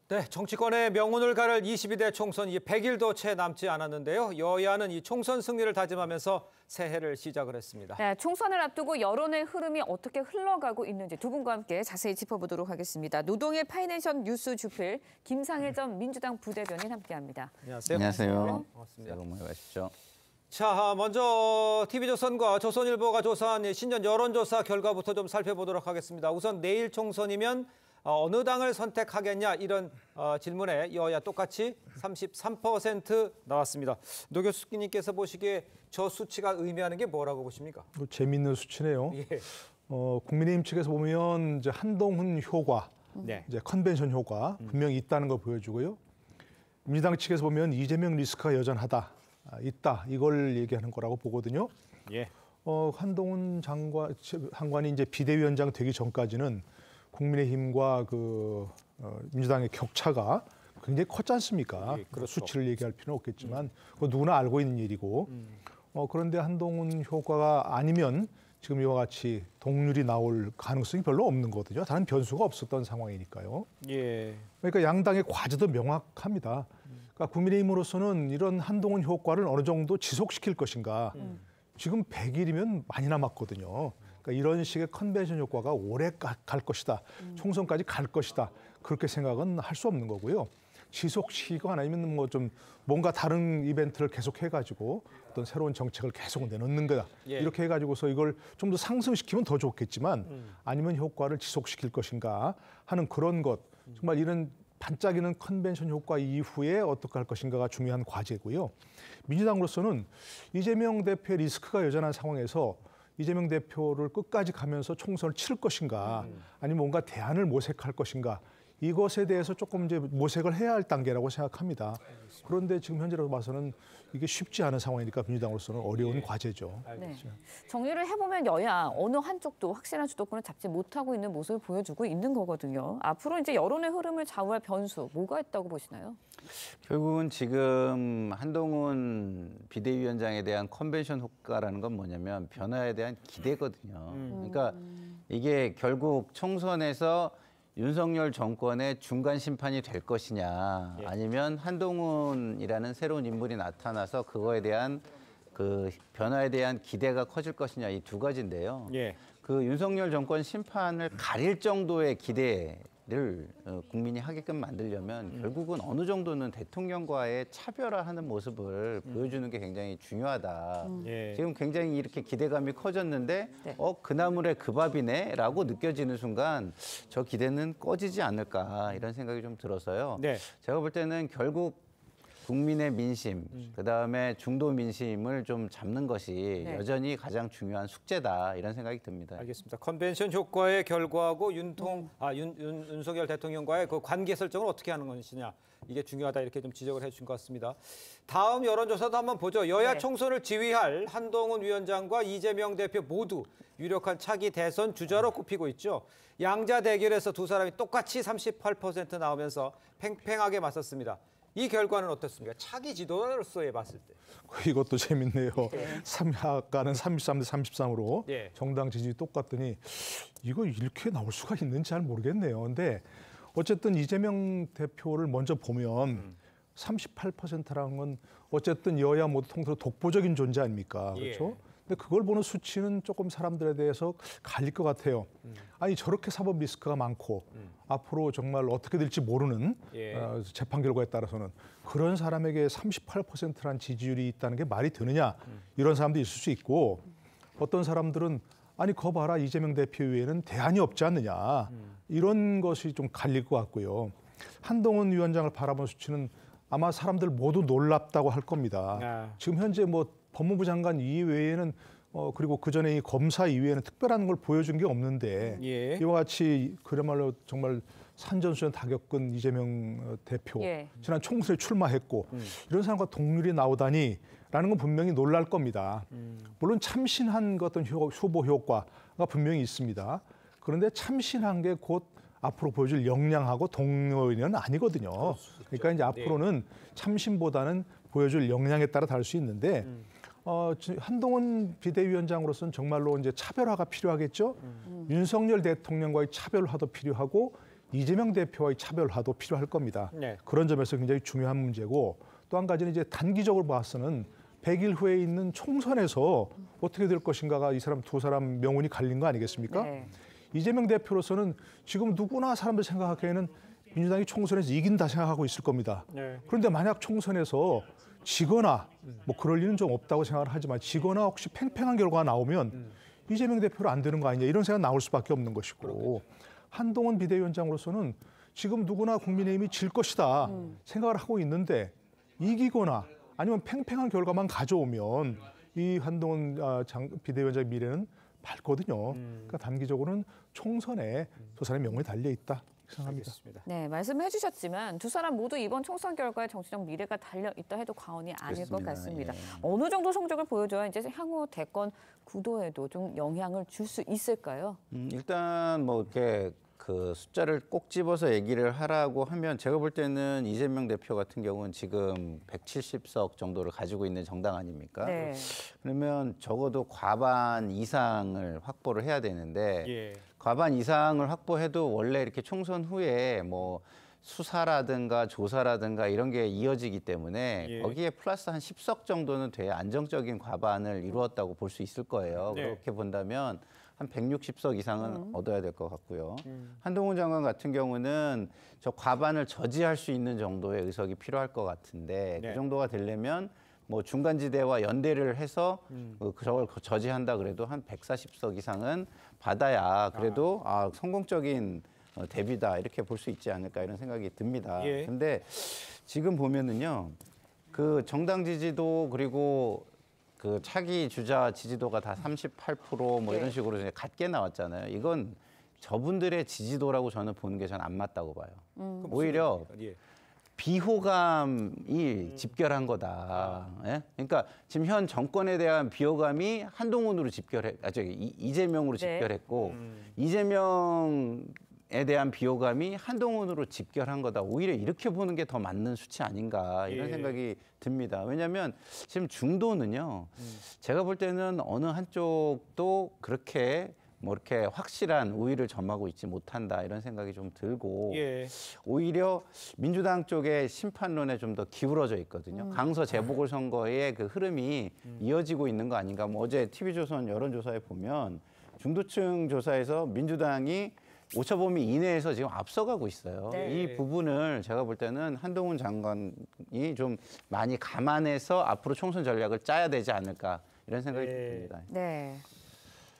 네, 정치권의 명운을 가를 22대 총선 100일도 채 남지 않았는데요. 여야는 이 총선 승리를 다짐하면서 새해를 시작을 했습니다. 네, 총선을 앞두고 여론의 흐름이 어떻게 흘러가고 있는지 두 분과 함께 자세히 짚어보도록 하겠습니다. 노동의 파이낸셜 뉴스 주필 김상일 전 민주당 부대변인 함께합니다. 안녕하세요. 안녕하세요. 반갑습니다. 여러분 모여 가십시오. 자, 먼저 TV조선과 조선일보가 조사한 신년 여론조사 결과부터 좀 살펴보도록 하겠습니다. 우선 내일 총선이면 어느 당을 선택하겠냐 이런 질문에 여야 똑같이 33% 나왔습니다. 노 교수님께서 보시기에 저 수치가 의미하는 게 뭐라고 보십니까? 재미있는 수치네요. 예. 국민의힘 측에서 보면 이제 한동훈 효과, 네. 이제 컨벤션 효과 분명히 있다는 걸 보여주고요. 민주당 측에서 보면 이재명 리스크가 여전하다, 있다 이걸 얘기하는 거라고 보거든요. 예. 한동훈 장관이 이제 비대위원장 되기 전까지는 국민의힘과 민주당의 격차가 굉장히 컸지 않습니까? 예, 그렇죠. 수치를 얘기할 필요는 없겠지만 그거 누구나 알고 있는 일이고 그런데 한동훈 효과가 아니면 지금 이와 같이 동률이 나올 가능성이 별로 없는 거거든요. 다른 변수가 없었던 상황이니까요. 예. 그러니까 양당의 과제도 명확합니다. 그러니까 국민의힘으로서는 이런 한동훈 효과를 어느 정도 지속시킬 것인가. 지금 100일이면 많이 남았거든요. 그러니까 이런 식의 컨벤션 효과가 오래 갈 것이다. 총선까지 갈 것이다. 그렇게 생각은 할 수 없는 거고요. 지속시키거나 아니면 뭐 좀 뭔가 다른 이벤트를 계속 해가지고 어떤 새로운 정책을 계속 내놓는 거다. 예. 이렇게 해가지고서 이걸 좀 더 상승시키면 더 좋겠지만 아니면 효과를 지속시킬 것인가 하는 그런 것. 정말 이런 반짝이는 컨벤션 효과 이후에 어떻게 할 것인가가 중요한 과제고요. 민주당으로서는 이재명 대표의 리스크가 여전한 상황에서 이재명 대표를 끝까지 가면서 총선을 치를 것인가 아니면 뭔가 대안을 모색할 것인가 이것에 대해서 조금 이제 모색을 해야 할 단계라고 생각합니다. 그런데 지금 현재로 봐서는 이게 쉽지 않은 상황이니까 민주당으로서는 어려운 과제죠. 네. 정리를 해보면 여야 어느 한쪽도 확실한 주도권을 잡지 못하고 있는 모습을 보여주고 있는 거거든요. 앞으로 이제 여론의 흐름을 좌우할 변수 뭐가 있다고 보시나요? 결국은 지금 한동훈 비대위원장에 대한 컨벤션 효과라는 건 뭐냐면 변화에 대한 기대거든요. 그러니까 이게 결국 총선에서 윤석열 정권의 중간 심판이 될 것이냐 아니면 한동훈이라는 새로운 인물이 나타나서 그거에 대한 그 변화에 대한 기대가 커질 것이냐 이 두 가지인데요. 예. 그 윤석열 정권 심판을 가릴 정도의 기대를 국민이 하게끔 만들려면 결국은 어느 정도는 대통령과의 차별화하는 모습을 보여주는 게 굉장히 중요하다. 예. 지금 굉장히 이렇게 기대감이 커졌는데 네. 그 나물의 그 밥이네 라고 느껴지는 순간 저 기대는 꺼지지 않을까 이런 생각이 좀 들어서요. 네. 제가 볼 때는 결국 국민의 민심, 그다음에 중도 민심을 좀 잡는 것이 네. 여전히 가장 중요한 숙제다 이런 생각이 듭니다. 알겠습니다. 컨벤션 효과의 결과하고 윤석열 대통령과의 그 관계 설정을 어떻게 하는 것이냐 이게 중요하다 이렇게 좀 지적을 해주신 것 같습니다. 다음 여론조사도 한번 보죠. 여야 네. 총선을 지휘할 한동훈 위원장과 이재명 대표 모두 유력한 차기 대선 주자로 꼽히고 있죠. 양자 대결에서 두 사람이 똑같이 38% 나오면서 팽팽하게 맞섰습니다. 이 결과는 어떻습니까? 차기 지도자로서의 봤을 때. 이것도 재밌네요. 아까는 33 대 33으로 예. 정당 지지율이 똑같더니 이거 이렇게 나올 수가 있는지 잘 모르겠네요. 근데 어쨌든 이재명 대표를 먼저 보면 38%라는 건 어쨌든 여야 모두 통틀어 독보적인 존재 아닙니까? 그렇죠? 예. 근데 그걸 보는 수치는 조금 사람들에 대해서 갈릴 것 같아요. 아니 저렇게 사법 리스크가 많고 앞으로 정말 어떻게 될지 모르는 예. 재판 결과에 따라서는 그런 사람에게 38%란 지지율이 있다는 게 말이 되느냐 이런 사람도 있을 수 있고 어떤 사람들은 아니 거 봐라 이재명 대표 외에는 대안이 없지 않느냐 이런 것이 좀 갈릴 것 같고요. 한동훈 위원장을 바라본 수치는 아마 사람들 모두 놀랍다고 할 겁니다. 지금 현재 뭐 법무부 장관 이외에는 그리고 그 전에 이 검사 이외에는 특별한 걸 보여준 게 없는데 예. 이와 같이 그야말로 정말 산전수전 다 겪은 이재명 대표 예. 지난 총선에 출마했고 이런 사람과 동률이 나오다니라는 건 분명히 놀랄 겁니다. 물론 참신한 어떤 후보 효과가 분명히 있습니다. 그런데 참신한 게 곧 앞으로 보여줄 역량하고 동료는 아니거든요. 그러니까 이제 앞으로는 참신보다는 보여줄 역량에 따라 다를 수 있는데 한동훈 비대위원장으로서는 정말로 이제 차별화가 필요하겠죠. 윤석열 대통령과의 차별화도 필요하고 이재명 대표와의 차별화도 필요할 겁니다. 네. 그런 점에서 굉장히 중요한 문제고 또 한 가지는 이제 단기적으로 봐서는 100일 후에 있는 총선에서 어떻게 될 것인가가 이 사람 두 사람 명운이 갈린 거 아니겠습니까? 네. 이재명 대표로서는 지금 누구나 사람들 생각하기에는 민주당이 총선에서 이긴다 생각하고 있을 겁니다. 네. 그런데 만약 총선에서 지거나 뭐 그럴 리는 좀 없다고 생각을 하지만 지거나 혹시 팽팽한 결과가 나오면 이재명 대표로 안 되는 거 아니냐 이런 생각 나올 수밖에 없는 것이고 한동훈 비대위원장으로서는 지금 누구나 국민의힘이 질 것이다 생각을 하고 있는데 이기거나 아니면 팽팽한 결과만 가져오면 이 한동훈 비대위원장의 미래는 밝거든요. 그러니까 단기적으로는 총선에 두 사람의 명운이 달려 있다 생각합니다. 알겠습니다. 네, 말씀해 주셨지만 두 사람 모두 이번 총선 결과에 정치적 미래가 달려 있다 해도 과언이 아닐 것 그렇습니다. 같습니다. 예. 어느 정도 성적을 보여줘야 이제 향후 대권 구도에도 좀 영향을 줄 수 있을까요? 일단 뭐 이렇게 그 숫자를 꼭 집어서 얘기를 하라고 하면 제가 볼 때는 이재명 대표 같은 경우는 지금 170석 정도를 가지고 있는 정당 아닙니까? 네. 그러면 적어도 과반 이상을 확보를 해야 되는데 예. 과반 이상을 확보해도 원래 이렇게 총선 후에 뭐 수사라든가 조사라든가 이런 게 이어지기 때문에 예. 거기에 플러스 한 10석 정도는 돼야 안정적인 과반을 이루었다고 볼 수 있을 거예요. 네. 그렇게 본다면 한 160석 이상은 얻어야 될 것 같고요. 한동훈 장관 같은 경우는 저 과반을 저지할 수 있는 정도의 의석이 필요할 것 같은데 네. 그 정도가 되려면 뭐 중간지대와 연대를 해서 저걸 저지한다 그래도 한 140석 이상은 받아야 그래도 성공적인 대비다 이렇게 볼 수 있지 않을까 이런 생각이 듭니다. 예. 근데 지금 보면은요, 그 정당 지지도 그리고 그 차기 주자 지지도가 다 38% 뭐 이런 식으로 이제 같게 나왔잖아요. 이건 저분들의 지지도라고 저는 보는 게 전 안 맞다고 봐요. 오히려 예. 비호감이 집결한 거다. 예? 그러니까 지금 현 정권에 대한 비호감이 한동훈으로 이재명으로 네. 집결했고 이재명에 대한 비호감이 한동훈으로 집결한 거다. 오히려 이렇게 보는 게 더 맞는 수치 아닌가 이런 예. 생각이 듭니다. 왜냐하면 지금 중도는요. 제가 볼 때는 어느 한쪽도 그렇게 뭐 이렇게 확실한 우위를 점하고 있지 못한다 이런 생각이 좀 들고 예. 오히려 민주당 쪽의 심판론에 좀 더 기울어져 있거든요. 강서 재보궐선거의 그 흐름이 이어지고 있는 거 아닌가. 뭐 어제 TV조선 여론조사에 보면 중도층 조사에서 민주당이 오차범위 이내에서 지금 앞서가고 있어요. 네. 이 부분을 제가 볼 때는 한동훈 장관이 좀 많이 감안해서 앞으로 총선 전략을 짜야 되지 않을까 이런 생각이 네. 듭니다. 네.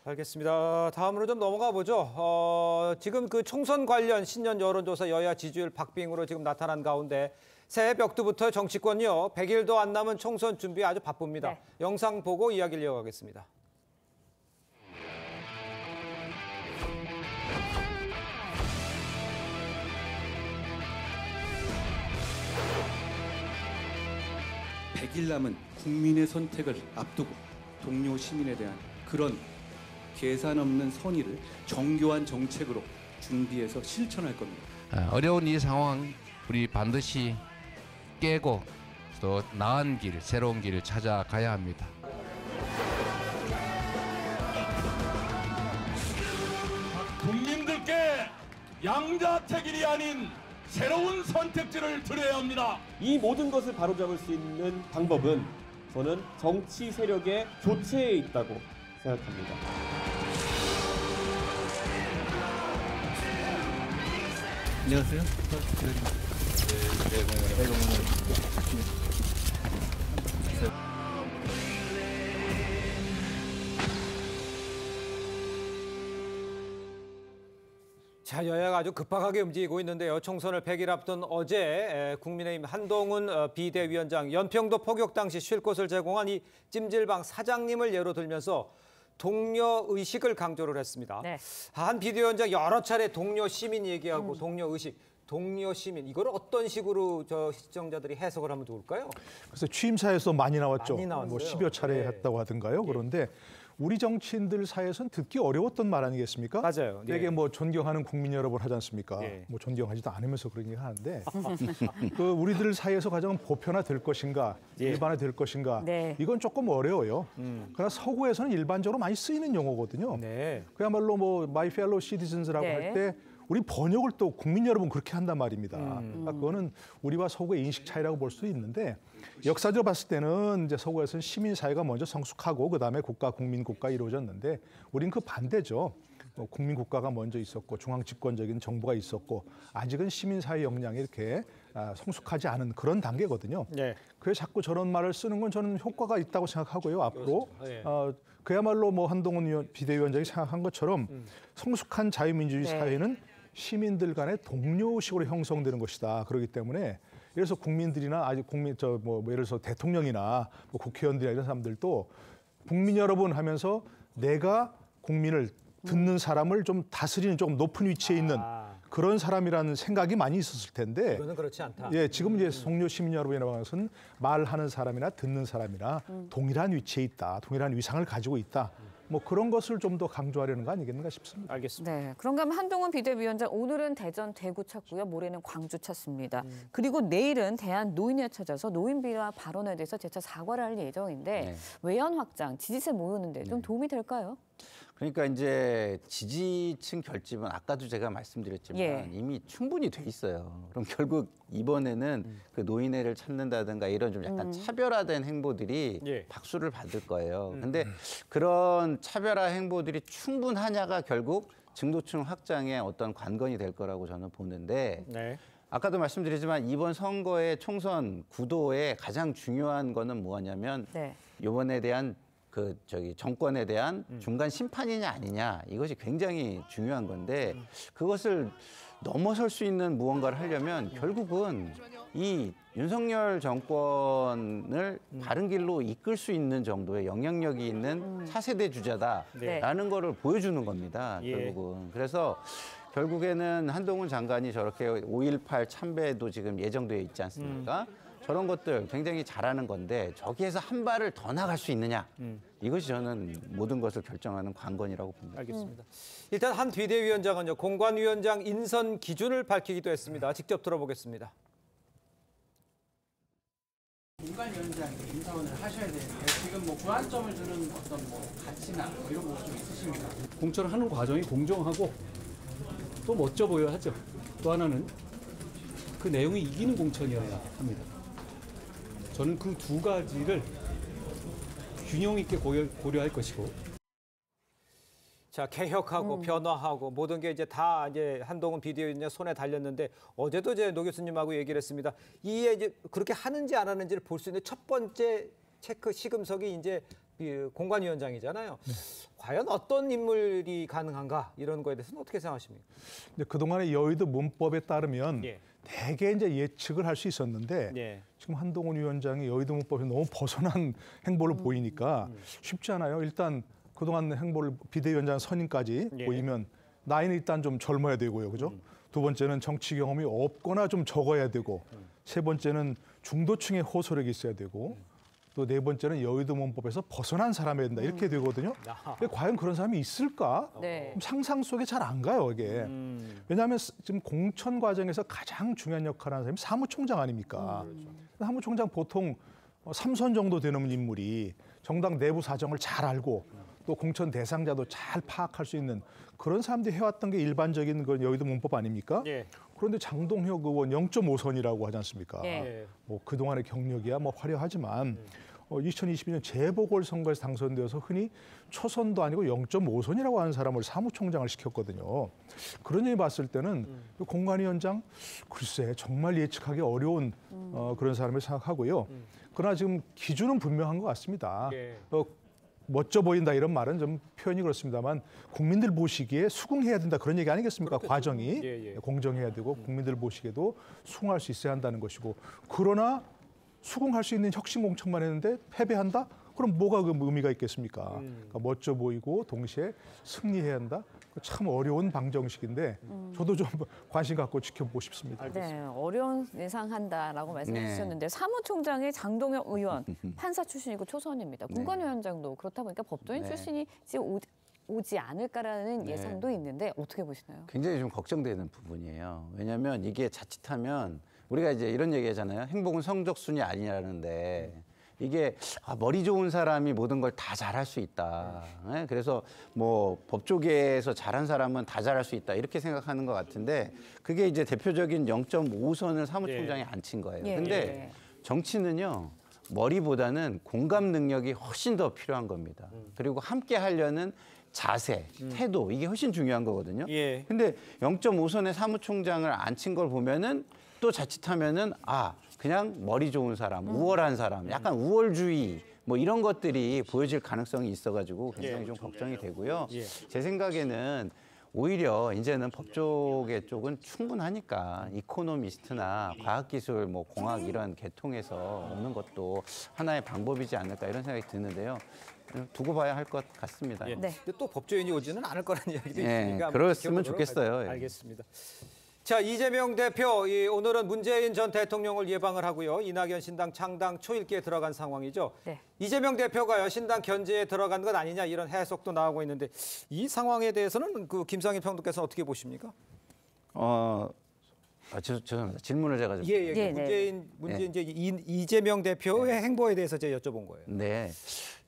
알겠습니다. 다음으로 좀 넘어가 보죠. 지금 그 총선 관련 신년 여론조사 여야 지지율 박빙으로 지금 나타난 가운데 새해 벽두부터 정치권이요. 100일도 안 남은 총선 준비 아주 바쁩니다. 네. 영상 보고 이야기를 이어가겠습니다. 백일 남은 국민의 선택을 앞두고 동료 시민에 대한 그런 계산 없는 선의를 정교한 정책으로 준비해서 실천할 겁니다. 어려운 이 상황 우리 반드시 깨고 또 나은 길, 새로운 길을 찾아가야 합니다. 국민들께 양자택일이 아닌 새로운 선택지를 드려야 합니다. 이 모든 것을 바로잡을 수 있는 방법은 저는 정치 세력의 교체에 있다고 생각합니다. 안녕하세요. 자, 여야가 아주 급박하게 움직이고 있는데요. 총선을 100일 앞둔 어제 국민의힘 한동훈 비대위원장 연평도 포격 당시 쉴 곳을 제공한 이 찜질방 사장님을 예로 들면서 동료 의식을 강조를 했습니다. 네. 한 비대위원장 여러 차례 동료 시민 얘기하고 동료 의식, 동료 시민 이걸 어떤 식으로 저 시청자들이 해석을 하면 좋을까요? 그래서 취임사에서 많이 나왔죠. 많이 나왔어요. 뭐 10여 차례 네. 했다고 하던가요. 그런데 우리 정치인들 사이에서는 듣기 어려웠던 말 아니겠습니까? 맞아요. 네. 되게 뭐 존경하는 국민 여러분 하지 않습니까? 네. 뭐 존경하지도 않으면서 그런 얘기 하는데 그 우리들 사이에서 가장 보편화될 것인가, 예. 일반화될 것인가 네. 이건 조금 어려워요. 그러나 서구에서는 일반적으로 많이 쓰이는 용어거든요. 네. 그야말로 뭐 마이 펠로 시티즌스라고 네. 할 때 우리 번역을 또 국민 여러분 그렇게 한단 말입니다. 그러니까 그거는 우리와 서구의 인식 차이라고 볼 수도 있는데 역사적으로 봤을 때는 이제 서구에서는 시민 사회가 먼저 성숙하고 그다음에 국가, 국민 국가 이루어졌는데 우리는 그 반대죠. 국민 국가가 먼저 있었고 중앙 집권적인 정부가 있었고 아직은 시민 사회 역량이 이렇게 성숙하지 않은 그런 단계거든요. 네. 그래서 자꾸 저런 말을 쓰는 건 저는 효과가 있다고 생각하고요. 앞으로 그렇죠. 예. 그야말로 뭐 한동훈 비대위원장이 생각한 것처럼 성숙한 자유민주주의 네. 사회는 시민들 간의 동료식으로 형성되는 것이다. 그렇기 때문에 그래서 국민들이나 아직 국민 뭐 예를 들어서 대통령이나 뭐 국회의원들이나 이런 사람들도 국민 여러분 하면서 내가 국민을 듣는 사람을 좀 다스리는 조금 높은 위치에 있는 그런 사람이라는 생각이 많이 있었을 텐데 그거는 그렇지 않다. 예, 지금 이제 동료 시민 여러분이라고 하는 것은 말하는 사람이나 듣는 사람이나 동일한 위치에 있다, 동일한 위상을 가지고 있다. 뭐 그런 것을 좀 더 강조하려는 거 아니겠는가 싶습니다. 알겠습니다. 네, 그런가 하면 한동훈 비대위원장 오늘은 대전, 대구 찾고요. 모레는 광주 찾습니다. 그리고 내일은 대한노인회 찾아서 노인 비하 발언에 대해서 재차 사과를 할 예정인데 네. 외연 확장, 지지세 모으는데 좀 도움이 될까요? 그러니까 이제 지지층 결집은 아까도 제가 말씀드렸지만 예. 이미 충분히 돼 있어요. 그럼 결국 이번에는 그 노인회를 찾는다든가 이런 좀 약간 차별화된 행보들이 예. 박수를 받을 거예요. 근데 그런 차별화 행보들이 충분하냐가 결국 증도층 확장의 어떤 관건이 될 거라고 저는 보는데 네. 아까도 말씀드리지만 이번 선거의 총선 구도에 가장 중요한 거는 뭐냐면 네. 이번에 대한 정권에 대한 중간 심판이냐 아니냐 이것이 굉장히 중요한 건데 그것을 넘어설 수 있는 무언가를 하려면 결국은 이 윤석열 정권을 바른 길로 이끌 수 있는 정도의 영향력이 있는 차세대 주자다라는 거를 보여주는 겁니다. 예. 결국은. 그래서 결국에는 한동훈 장관이 저렇게 5.18 참배도 지금 예정되어 있지 않습니까? 저런 것들 굉장히 잘하는 건데 저기에서 한 발을 더 나갈 수 있느냐 이것이 저는 모든 것을 결정하는 관건이라고 봅니다. 알겠습니다. 일단 한 비대위원장은요 공관위원장 인선 기준을 밝히기도 했습니다. 직접 들어보겠습니다. 공관위원장 인선을 하셔야 되는데 지금 뭐 주안점을 두는 어떤 뭐 가치나 뭐 이런 거 좀 있으십니까? 공천을 하는 과정이 공정하고 또 멋져 보여야 하죠. 또 하나는 그 내용이 이기는 공천이어야 합니다. 저는 그 두 가지를 균형 있게 고려할 것이고. 자 개혁하고 변화하고 모든 게 이제 다 이제 한동훈 비대위원장 손에 달렸는데 어제도 이제 노 교수님하고 얘기를 했습니다. 이게 이제 그렇게 하는지 안 하는지를 볼 수 있는 첫 번째 체크 시금석이 이제 공관위원장이잖아요. 과연 어떤 인물이 가능한가 이런 거에 대해서는 어떻게 생각하십니까? 근데 그동안의 여의도 문법에 따르면 예. 대개 이제 예측을 할 수 있었는데 예. 지금 한동훈 위원장이 여의도 문법에 너무 벗어난 행보를 보이니까 쉽지 않아요. 일단 그동안 행보를 비대위원장 선임까지 예. 보이면 나이는 일단 좀 젊어야 되고요. 그죠? 두 번째는 정치 경험이 없거나 좀 적어야 되고 세 번째는 중도층의 호소력이 있어야 되고 또 네 번째는 여의도 문법에서 벗어난 사람이어야 된다. 이렇게 되거든요. 근데 과연 그런 사람이 있을까? 네. 상상 속에 잘 안 가요, 이게. 왜냐하면 지금 공천 과정에서 가장 중요한 역할을 하는 사람이 사무총장 아닙니까? 사무총장 보통 3선 정도 되는 인물이 정당 내부 사정을 잘 알고 또 공천 대상자도 잘 파악할 수 있는 그런 사람들이 해왔던 게 일반적인 그 여의도 문법 아닙니까? 예. 그런데 장동혁 의원 0.5선이라고 하지 않습니까? 예. 뭐 그동안의 경력이야 뭐 화려하지만 2022년 재보궐선거에서 당선되어서 흔히 초선도 아니고 0.5선이라고 하는 사람을 사무총장을 시켰거든요. 그런 점이 봤을 때는 공관위원장 글쎄 정말 예측하기 어려운 그런 사람을 생각하고요. 그러나 지금 기준은 분명한 것 같습니다. 예. 멋져 보인다 이런 말은 좀 표현이 그렇습니다만 국민들 보시기에 수긍해야 된다 그런 얘기 아니겠습니까? 그렇겠죠. 과정이 예. 공정해야 되고 국민들 보시기에도 수긍할 수 있어야 한다는 것이고 그러나 수긍할 수 있는 혁신 공천만 했는데 패배한다? 그럼 뭐가 그 의미가 있겠습니까? 그러니까 멋져 보이고 동시에 승리해야 한다? 참 어려운 방정식인데 저도 좀 관심 갖고 지켜보고 싶습니다. 네, 어려운 예상한다라고 말씀해 네. 주셨는데 사무총장의 장동혁 의원 판사 출신이고 초선입니다. 공관위원장도 그렇다 보니까 법조인 네. 출신이 지금 오지 않을까라는 네. 예상도 있는데 어떻게 보시나요? 굉장히 좀 걱정되는 부분이에요. 왜냐하면 이게 자칫하면 우리가 이제 이런 얘기하잖아요. 행복은 성적순이 아니라는데 이게 머리 좋은 사람이 모든 걸 다 잘할 수 있다. 예? 그래서 뭐 법조계에서 잘한 사람은 다 잘할 수 있다. 이렇게 생각하는 것 같은데 그게 이제 대표적인 0.5선을 사무총장에 앉힌 거예요. 예. 근데 정치는요. 머리보다는 공감 능력이 훨씬 더 필요한 겁니다. 그리고 함께 하려는 자세, 태도 이게 훨씬 중요한 거거든요. 예. 근데 0.5선의 사무총장을 앉힌 걸 보면은 또 자칫하면은 그냥 머리 좋은 사람, 우월한 사람, 약간 우월주의 뭐 이런 것들이 보여질 가능성이 있어가지고 굉장히 좀 걱정이 되고요. 예. 제 생각에는 오히려 이제는 법조계 쪽은 충분하니까 이코노미스트나 과학기술, 뭐 공학 이런 계통에서 없는 것도 하나의 방법이지 않을까 이런 생각이 드는데요. 두고 봐야 할 것 같습니다. 예. 네. 근데 또 법조인이 오지는 않을 거라는 이야기도 예, 있으니까 그랬으면 지켜보도록 좋겠어요. 예. 알겠습니다. 자, 이재명 대표, 오늘은 문재인 전 대통령을 예방을 하고요. 이낙연 신당 창당 초읽기에 들어간 상황이죠. 네. 이재명 대표가요, 신당 견제에 들어간 것 아니냐 이런 해석도 나오고 있는데 이 상황에 대해서는 그 김상일 평론가께서는 어떻게 보십니까? 죄송합니다. 질문을 제가 좀. 예. 네. 문재인 이제 이재명 대표의 행보에 대해서 제가 여쭤본 거예요. 네.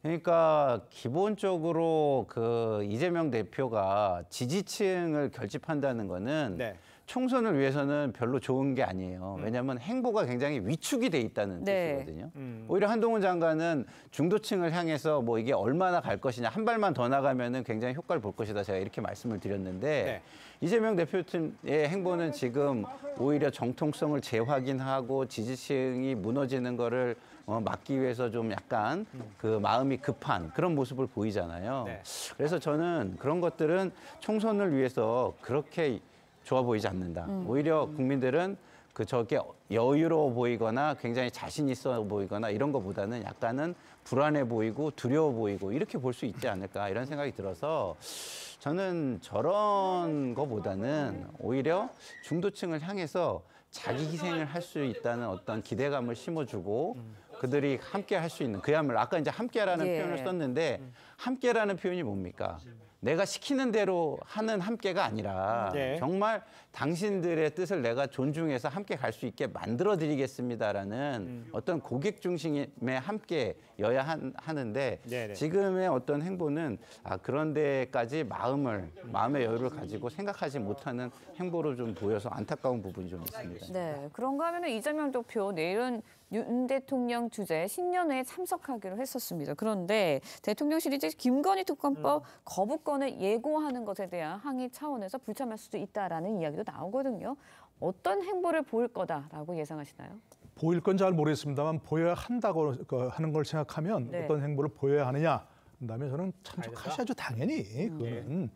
그러니까 기본적으로 그 이재명 대표가 지지층을 결집한다는 거는 네. 총선을 위해서는 별로 좋은 게 아니에요. 왜냐하면 행보가 굉장히 위축이 돼 있다는 네. 뜻이거든요. 오히려 한동훈 장관은 중도층을 향해서 뭐 이게 얼마나 갈 것이냐, 한 발만 더 나가면은 굉장히 효과를 볼 것이다. 제가 이렇게 말씀을 드렸는데 네. 이재명 대표의 행보는 지금 오히려 정통성을 재확인하고 지지층이 무너지는 거를 막기 위해서 좀 약간 그 마음이 급한 그런 모습을 보이잖아요. 네. 그래서 저는 그런 것들은 총선을 위해서 그렇게 좋아 보이지 않는다. 오히려 국민들은 저게 여유로워 보이거나 굉장히 자신 있어 보이거나 이런 것보다는 약간은 불안해 보이고 두려워 보이고 이렇게 볼 수 있지 않을까 이런 생각이 들어서 저는 저런 거보다는 오히려 중도층을 향해서 자기 희생을 할 수 있다는 어떤 기대감을 심어주고 그들이 함께 할 수 있는 그야말로 아까 이제 함께라는 예. 표현을 썼는데 함께라는 표현이 뭡니까? 내가 시키는 대로 하는 함께가 아니라 네. 정말 당신들의 뜻을 내가 존중해서 함께 갈 수 있게 만들어 드리겠습니다라는 어떤 고객 중심의 함께여야 하는데 네네. 지금의 어떤 행보는 그런 데까지 마음의 여유를 가지고 생각하지 못하는 행보로 좀 보여서 안타까운 부분이 좀 있습니다. 네, 그런가 하면 이재명 대표 내일은 윤 대통령 주재 신년회에 참석하기로 했었습니다. 그런데 대통령실이 이제 김건희 특검법 거부권을 예고하는 것에 대한 항의 차원에서 불참할 수도 있다라는 이야기도 나오거든요. 어떤 행보를 보일 거다라고 예상하시나요? 보일 건 잘 모르겠습니다만 보여야 한다고 하는 걸 생각하면 네. 어떤 행보를 보여야 하느냐 한다면 저는 참석하셔야죠 당연히 그거는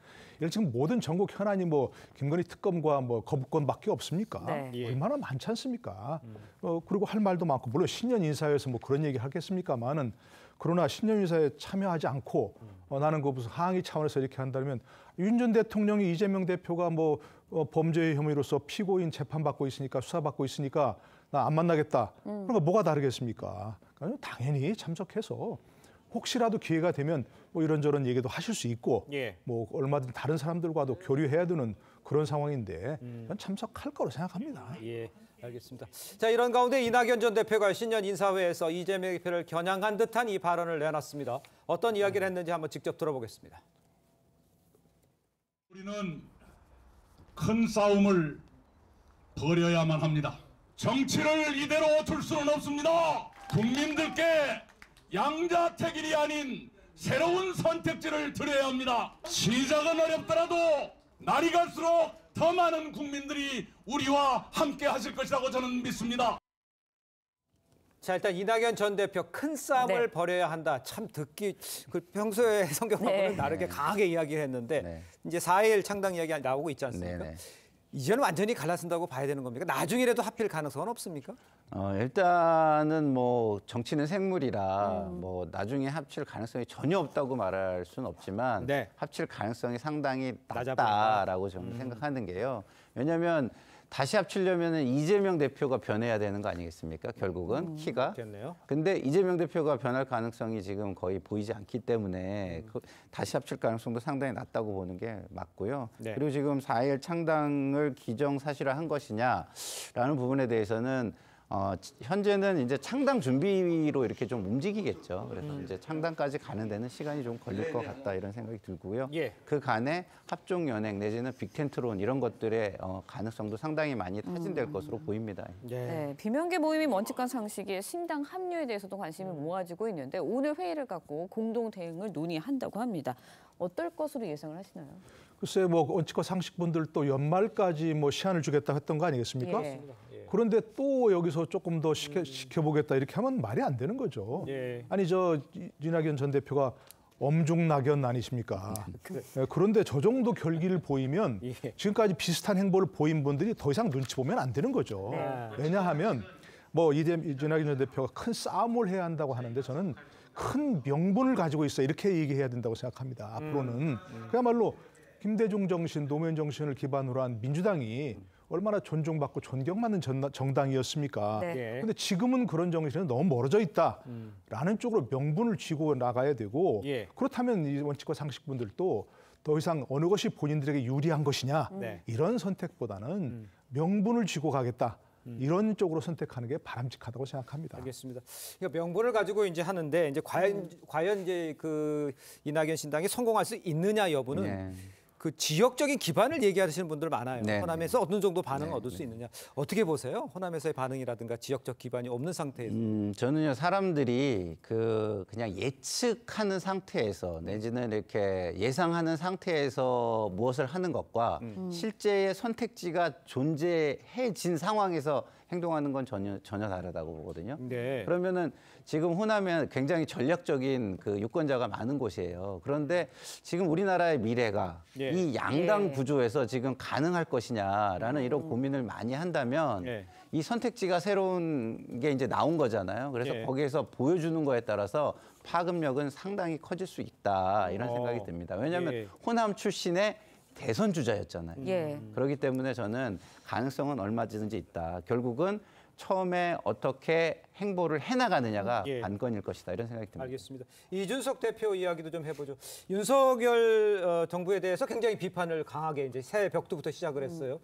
지금 모든 전국 현안이 뭐 김건희 특검과 뭐 거부권밖에 없습니까? 네. 얼마나 많지 않습니까? 그리고 할 말도 많고 물론 신년 인사에서 뭐 그런 얘기 하겠습니까만은 그러나 신년 인사에 참여하지 않고 나는 그 무슨 항의 차원에서 이렇게 한다면 윤 전 대통령이 이재명 대표가 뭐 범죄 혐의로서 피고인 재판받고 있으니까 수사받고 있으니까 나 안 만나겠다. 그러니까 뭐가 다르겠습니까? 그러니까 당연히 참석해서 혹시라도 기회가 되면 뭐 이런저런 얘기도 하실 수 있고 예. 뭐 얼마든 다른 사람들과도 교류해야 되는 그런 상황인데 전 참석할 거로 생각합니다. 예, 알겠습니다. 자, 이런 가운데 이낙연 전 대표가 신년 인사회에서 이재명 대표를 겨냥한 듯한 이 발언을 내놨습니다. 어떤 이야기를 했는지 한번 직접 들어보겠습니다. 우리는 큰 싸움을 벌여야만 합니다. 정치를 이대로 둘 수는 없습니다. 국민들께 양자택일이 아닌 새로운 선택지를 드려야 합니다. 시작은 어렵더라도 날이 갈수록 더 많은 국민들이 우리와 함께 하실 것이라고 저는 믿습니다. 자, 일단 이낙연 전 대표 큰 싸움을 네. 벌여야 한다. 참 듣기 평소에 성경하고는 네. 다르게 강하게 이야기를 했는데 네. 이제 4.1 창당 이야기 나오고 있지 않습니까? 네네. 이제는 완전히 갈라선다고 봐야 되는 겁니까? 나중이라도 합칠 가능성은 없습니까? 일단은 뭐 정치는 생물이라 뭐 나중에 합칠 가능성이 전혀 없다고 말할 수는 없지만 네. 합칠 가능성이 상당히 낮아 낮다라고 저는 생각하는 게요. 왜냐하면 다시 합치려면은 이재명 대표가 변해야 되는 거 아니겠습니까? 결국은 키가. 그렇겠네요. 근데 이재명 대표가 변할 가능성이 지금 거의 보이지 않기 때문에 다시 합칠 가능성도 상당히 낮다고 보는 게 맞고요. 네. 그리고 지금 4.1 창당을 기정사실화한 것이냐라는 부분에 대해서는 현재는 이제 창당 준비로 이렇게 좀 움직이겠죠. 그래서 이제 창당까지 가는 데는 시간이 좀 걸릴 것 같다 이런 생각이 들고요. 예. 그 간에 합종 연행 내지는 빅텐트론 이런 것들의 가능성도 상당히 많이 타진될 것으로 보입니다. 네, 비명계 모임인 원칙과 상식의 신당 합류에 대해서도 관심이 모아지고 있는데 오늘 회의를 갖고 공동 대응을 논의한다고 합니다. 어떨 것으로 예상을 하시나요? 글쎄 뭐 원칙과 상식분들도 연말까지 뭐 시한을 주겠다 했던 거 아니겠습니까? 예. 그런데 또 여기서 조금 더 지켜보겠다 이렇게 하면 말이 안 되는 거죠. 예. 아니 저 이낙연 전 대표가 엄중낙연 아니십니까? 그런데 저 정도 결기를 보이면 예. 지금까지 비슷한 행보를 보인 분들이 더 이상 눈치 보면 안 되는 거죠. 왜냐하면 뭐 이낙연 전 대표가 큰 싸움을 해야 한다고 하는데 저는 큰 명분을 가지고 있어 이렇게 얘기해야 된다고 생각합니다. 앞으로는 그야말로 김대중 정신, 노무현 정신을 기반으로 한 민주당이 얼마나 존중받고 존경받는 정당이었습니까? 네. 그런데 지금은 그런 정신은 너무 멀어져 있다라는 쪽으로 명분을 쥐고 나가야 되고 예. 그렇다면 이 원칙과 상식분들도 더 이상 어느 것이 본인들에게 유리한 것이냐 네. 이런 선택보다는 명분을 쥐고 가겠다. 이런 쪽으로 선택하는 게 바람직하다고 생각합니다. 알겠습니다. 그러니까 명분을 가지고 이제 하는데 이제 과연 이제 그 이낙연 신당이 성공할 수 있느냐 여부는 네. 그 지역적인 기반을 얘기하시는 분들 많아요. 네. 호남에서 어느 정도 반응을 네. 얻을 수 있느냐. 어떻게 보세요? 호남에서의 반응이라든가 지역적 기반이 없는 상태에서. 저는요 사람들이 그냥 예측하는 상태에서 내지는 이렇게 예상하는 상태에서 무엇을 하는 것과 실제의 선택지가 존재해진 상황에서 행동하는 건 전혀 다르다고 보거든요. 네. 그러면은 지금 호남은 굉장히 전략적인 그 유권자가 많은 곳이에요. 그런데 지금 우리나라의 미래가 예. 이 양당 예. 구조에서 지금 가능할 것이냐라는 이런 고민을 많이 한다면 예. 이 선택지가 새로운 게 이제 나온 거잖아요. 그래서 예. 거기에서 보여주는 거에 따라서 파급력은 상당히 커질 수 있다 이런 생각이 듭니다. 왜냐하면 예. 호남 출신의 대선 주자였잖아요. 예. 그렇기 때문에 저는 가능성은 얼마든지 있다. 결국은 처음에 어떻게 행보를 해나가느냐가 예. 관건일 것이다 이런 생각이 듭니다. 알겠습니다. 이준석 대표 이야기도 좀 해보죠. 윤석열 정부에 대해서 굉장히 비판을 강하게 이제 새 벽두부터 시작을 했어요.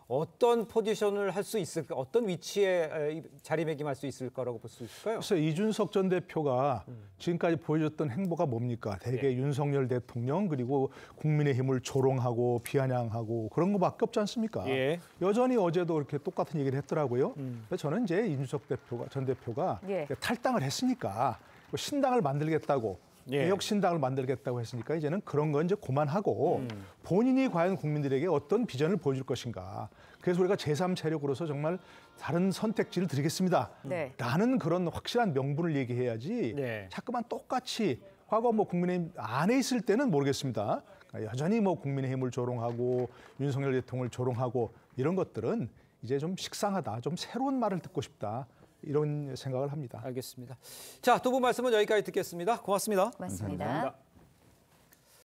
어떤 포지션을 할 수 있을까? 어떤 위치에 자리매김할 수 있을 거라고 볼 수 있을까요? 그래서 이준석 전 대표가 지금까지 보여줬던 행보가 뭡니까? 대개 윤석열 대통령 그리고 국민의힘을 조롱하고 비아냥하고 그런 거밖에 없지 않습니까? 예. 여전히 어제도 이렇게 똑같은 얘기를 했더라고요. 그래서 저는 이제 이준석 전 대표가 예. 탈당을 했으니까 신당을 만들겠다고 예. 개혁 신당을 만들겠다고 했으니까 이제는 그런 건 이제 그만하고 본인이 과연 국민들에게 어떤 비전을 보여줄 것인가. 그래서 우리가 제3세력으로서 정말 다른 선택지를 드리겠습니다. 네. 라는 그런 확실한 명분을 얘기해야지 네. 자꾸만 똑같이 과거 뭐 국민의힘 안에 있을 때는 모르겠습니다. 그러니까 여전히 뭐 국민의힘을 조롱하고 윤석열 대통령을 조롱하고 이런 것들은 이제 좀 식상하다. 좀 새로운 말을 듣고 싶다. 이런 생각을 합니다. 알겠습니다. 자, 두 분 말씀은 여기까지 듣겠습니다. 고맙습니다. 맞습니다. 감사합니다.